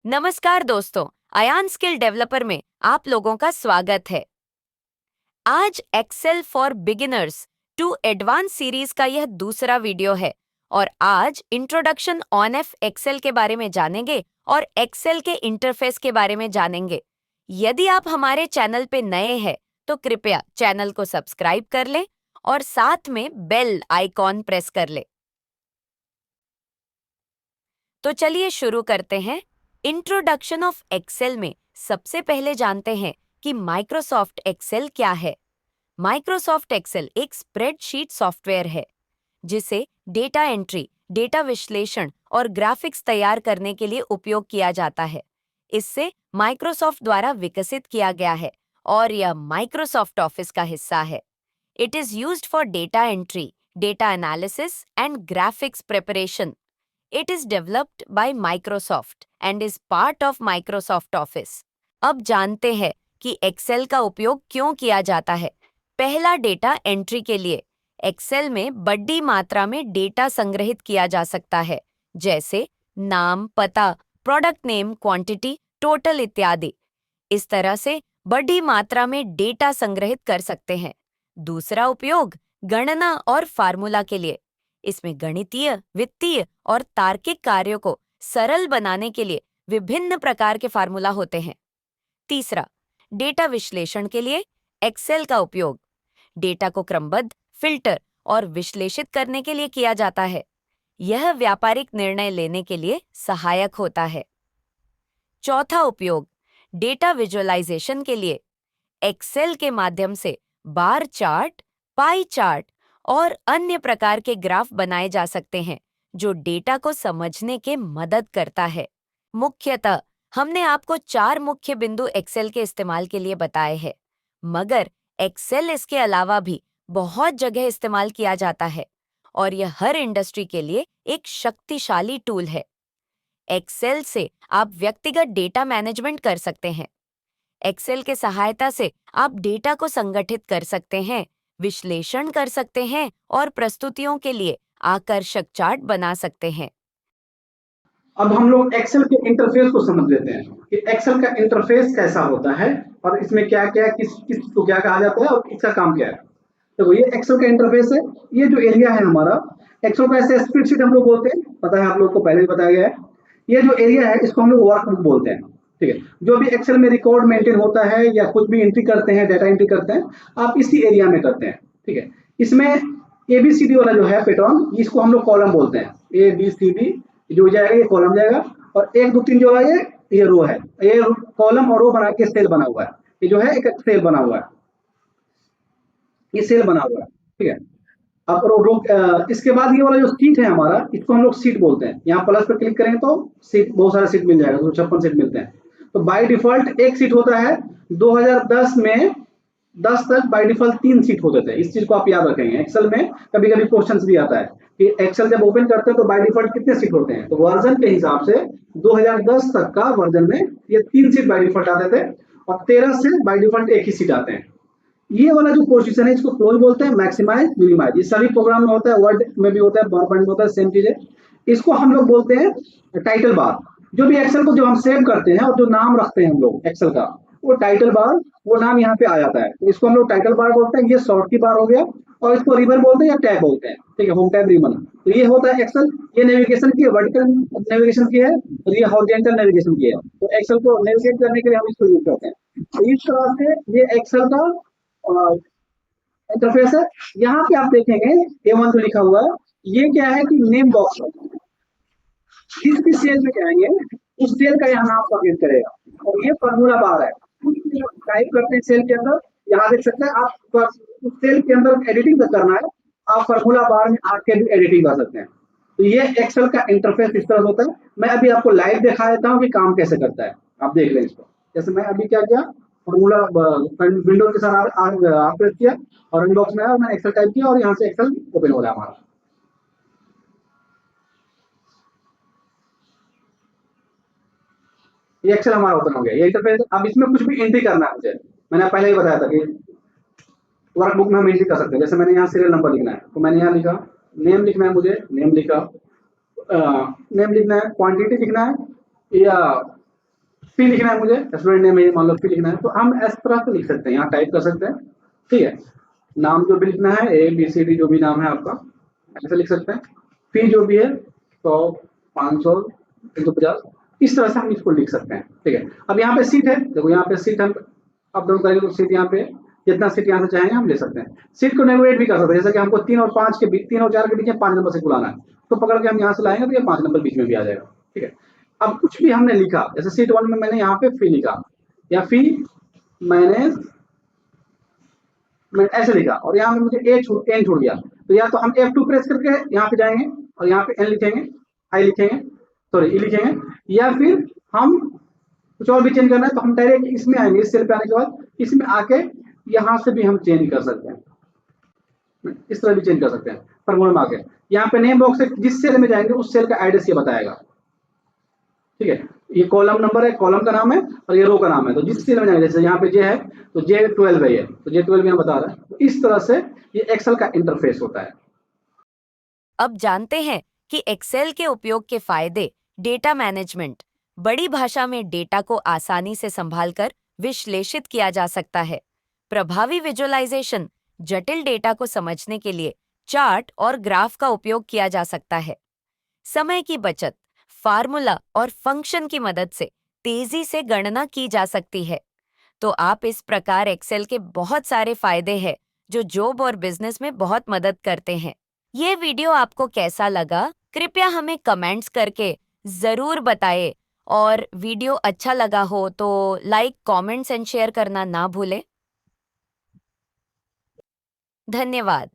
नमस्कार दोस्तों, Ayan skill developer में आप लोगों का स्वागत है। आज Excel for beginners to advance series का यह दूसरा वीडियो है और आज इंट्रोडक्शन ऑन एफ एक्सेल के बारे में जानेंगे और एक्सेल के इंटरफेस के बारे में जानेंगे। यदि आप हमारे चैनल पे नए हैं तो कृपया चैनल को सब्सक्राइब कर लें और साथ में बेल आइकॉन प्रेस कर लें। तो चलिए शुरू करते हैं। इंट्रोडक्शन ऑफ एक्सेल में सबसे पहले जानते हैं कि माइक्रोसॉफ्ट एक्सेल क्या है। माइक्रोसॉफ्ट एक्सेल एक स्प्रेडशीट सॉफ्टवेयर है जिसे डेटा एंट्री, डेटा विश्लेषण और ग्राफिक्स तैयार करने के लिए उपयोग किया जाता है। इससे माइक्रोसॉफ्ट द्वारा विकसित किया गया है और यह माइक्रोसॉफ्ट ऑफिस का हिस्सा है। It is used for data entry, data analysis and graphics preparation. It is developed by Microsoft and is part of Microsoft Office. अब जानते हैं कि एक्सेल का उपयोग क्यों किया जाता है। पहला, डेटा एंट्री के लिए। एक्सेल में बड़ी मात्रा में डेटा संग्रहित किया जा सकता है, जैसे नाम, पता, प्रोडक्ट नेम, क्वांटिटी, टोटल इत्यादि। इस तरह से बड़ी मात्रा में डेटा संग्रहित कर सकते हैं। दूसरा उपयोग गणना और फार्मूला के लिए। इसमें गणितीय, वित्तीय और तार्किक कार्यों को सरल बनाने के लिए विभिन्न प्रकार के फार्मूला होते हैं। तीसरा, डेटा विश्लेषण के लिए एक्सेल का उपयोग डेटा को क्रमबद्ध, फिल्टर और विश्लेषित करने के लिए किया जाता है। यह व्यापारिक निर्णय लेने के लिए सहायक होता है। चौथा उपयोग, डेटा विजुअलाइजेशन के लिए। एक्सेल के माध्यम से बार चार्ट, पाई चार्ट और अन्य प्रकार के ग्राफ बनाए जा सकते हैं जो डेटा को समझने के मदद करता है। मुख्यतः हमने आपको 4 मुख्य बिंदु एक्सेल के इस्तेमाल के लिए बताए हैं, मगर एक्सेल इसके अलावा भी बहुत जगह इस्तेमाल किया जाता है और यह हर इंडस्ट्री के लिए एक शक्तिशाली टूल है। एक्सेल से आप व्यक्तिगत डेटा मैनेजमेंट कर सकते हैं। एक्सेल के सहायता से आप डेटा को संगठित कर सकते हैं, विश्लेषण कर सकते हैं और प्रस्तुतियों के लिए आकर्षक चार्ट बना सकते हैं। अब हम लोग एक्सेल के इंटरफेस को समझ लेते हैं कि एक्सेल का इंटरफेस कैसा होता है और इसमें क्या क्या किस किस को क्या कहा जाता है और इसका काम क्या है। तो ये एक्सेल का इंटरफेस है। ये जो एरिया है हमारा, एक्सेल को ऐसे स्प्रेडशीट हम लोग बोलते हैं, पता है आप लोग को पहले भी बताया गया है। ये जो एरिया है इसको हम लोग वर्कबुक बोलते हैं। ठीक है, जो भी एक्सेल में रिकॉर्ड मेंटेन होता है या कुछ भी एंट्री करते हैं, डाटा एंट्री करते हैं, आप इसी एरिया में करते हैं। ठीक है, इसमें ABCD वाला जो है पैटर्न, इसको हम लोग कॉलम बोलते हैं। ABCD जो जाएगा ये कॉलम जाएगा और 1 2 3 जो है ये रो है। ये कॉलम और रो बना के सेल बना हुआ है। ये जो है एक सेल बना हुआ है, ये सेल बना हुआ है। ठीक है, अब रो इसके बाद ये वाला जो सीट है हमारा, इसको हम लोग सीट बोलते हैं। यहाँ प्लस पर क्लिक करेंगे तो सीट, बहुत सारे सीट मिल जाएगा, 256 सीट मिलते हैं। तो बाय डिफॉल्ट एक सीट होता है। 2010 में 10 तक बाय डिफॉल्ट 3 सीट होते थे। इस चीज को आप याद रखेंगे। एक्सेल में कभी कभी क्वेश्चन भी आता है कि एक्सेल जब ओपन करते हैं तो बाय डिफॉल्ट कितने सीट होते हैं। तो वर्जन के हिसाब से 2010 तक का वर्जन में ये 3 सीट बाय डिफॉल्ट आते थे और 13 से बाय डिफॉल्ट एक ही सीट आते हैं। ये वाला जो पोजीशन है इसको क्लोज बोलते हैं, मैक्सिमाइज, मिनिमाइज। ये सभी प्रोग्राम में होता है, वर्ड में भी होता है, पावर पॉइंट में होता है, सेम चीज है। इसको हम लोग बोलते हैं टाइटल बार। जो भी एक्सेल को जो हम सेव करते हैं और जो नाम रखते हैं हम लोग एक्सेल का, वो टाइटल बार, वो नाम यहाँ पे आ जाता है। तो इसको हम लोग टाइटल बार बोलते हैं। ये शॉर्ट की बार हो गया और इसको रिबन बोलते हैं या टैब बोलते हैं। ठीक है, होम टैब, रिबन। तो ये होता है एक्सेल। ये नेविगेशन की है, वर्टिकल नेविगेशन की है और ये हॉरिजॉन्टल नेविगेशन की है। तो एक्सेल को नेविगेट करने के लिए हम इसको यूज करते हैं। तो इस तरह से ये एक्सेल का इंटरफेस है। यहाँ पे आप देखेंगे A1 जो लिखा हुआ है, ये क्या है कि नेम बॉक्स है। जिस भी सेल में जाएंगे उस सेल का यहाँ नाम सबमिट करेगा और ये फॉर्मूला बार है। टाइप करते हैं सेल के अंदर, यहाँ देख सकते हैं आप। उस सेल के अंदर एडिटिंग करना है, आप फॉर्मूला बार में आके भी एडिटिंग कर सकते हैं। तो ये एक्सेल का इंटरफेस इस तरह होता है। मैं अभी आपको लाइव दिखा देता हूँ कि काम कैसे करता है, आप देख लें इसको। जैसे मैं अभी क्या किया, फॉर्मूला विंडो के साथ प्रेस किया और इनबॉक्स में आया और मैंने एक्सेल टाइप किया और यहाँ से एक्सेल ओपन हो रहा है हमारा। ये एक्सेल हमारा ओपन हो गया, ये इंटरफेस। अब इसमें कुछ भी एंट्री करना है मुझे, मैंने पहले ही बताया था कि वर्कबुक में हम एंट्री कर सकते हैं। जैसे मैंने यहाँ सीरियल नंबर लिखना है तो मैंने यहाँ लिखा, नेम लिखना है, मुझे नेम लिखा, नेम लिखना है, क्वांटिटी लिखना है या फी लिखना है मुझे, स्टूडेंट नेम है मान लो फी लिखना है, तो हम इस तरह से लिख सकते हैं, यहाँ टाइप कर सकते हैं, ठीक है। नाम जो भी लिखना है ABCD जो भी नाम है आपका, ऐसे लिख सकते हैं। फी जो भी है 100, 500, 150, इस तरह से हम इसको लिख सकते हैं, ठीक है। अब यहाँ पे सीट है, देखो यहाँ पे सीट हम अप डाउन करेंगे तो सीट यहाँ पे जितना सीट यहाँ से चाहेंगे हम ले सकते हैं। सीट को नेगोशिएट भी कर सकते हैं, जैसे कि हमको 3 और 5 के बीच, 3 और 4 के बीच में 5 नंबर से बुलाना है, तो पकड़ के हम यहाँ से लाएंगे तो ये 5 नंबर बीच में भी आ जाएगा, ठीक है। अब कुछ भी हमने लिखा, जैसे सीट 1 में मैंने यहाँ पे फी लिखा, या फी मैंने ऐसे लिखा और यहाँ पे मुझे एन छूट गया, तो या तो हम F2 प्रेस करके यहाँ पे जाएंगे और यहाँ पे एन लिखेंगे, आई लिखेंगे, सॉरी ई लिखेंगे, या फिर हम कुछ और भी चेंज करना है तो हम डायरेक्ट इसमें आएंगे, इस सेल पे आने के बाद इसमें आके यहाँ से भी हम चेंज कर सकते हैं, इस तरह भी चेंज कर सकते हैं फॉर्मूला में आके। यहाँ पे नेम बॉक्स से जिस सेल में जाएंगे उस सेल का एड्रेस ये बताएगा, ठीक है। ये कॉलम नंबर है, कॉलम का नाम है, और ये रो का नाम है, तो जिस सेल में जाएंगे, जैसे यहाँ पे जे है तो J12 है, ये तो J12 यहाँ बता रहा है, तो इस तरह से ये एक्सेल का इंटरफेस होता है। अब जानते हैं कि एक्सेल के उपयोग के फायदे। डेटा मैनेजमेंट, बड़ी भाषा में डेटा को आसानी से संभालकर विश्लेषित किया जा सकता है। प्रभावी विजुअलाइजेशन, जटिल डेटा को समझने के लिए चार्ट और ग्राफ का उपयोग किया जा सकता है। समय की बचत, फार्मूला और फंक्शन की मदद से तेजी से गणना की जा सकती है। तो आप इस प्रकार एक्सेल के बहुत सारे फायदे हैं जो जॉब और बिजनेस में बहुत मदद करते हैं। ये वीडियो आपको कैसा लगा कृपया हमें कमेंट्स करके जरूर बताएं, और वीडियो अच्छा लगा हो तो लाइक, कमेंट्स एंड शेयर करना ना भूलें। धन्यवाद।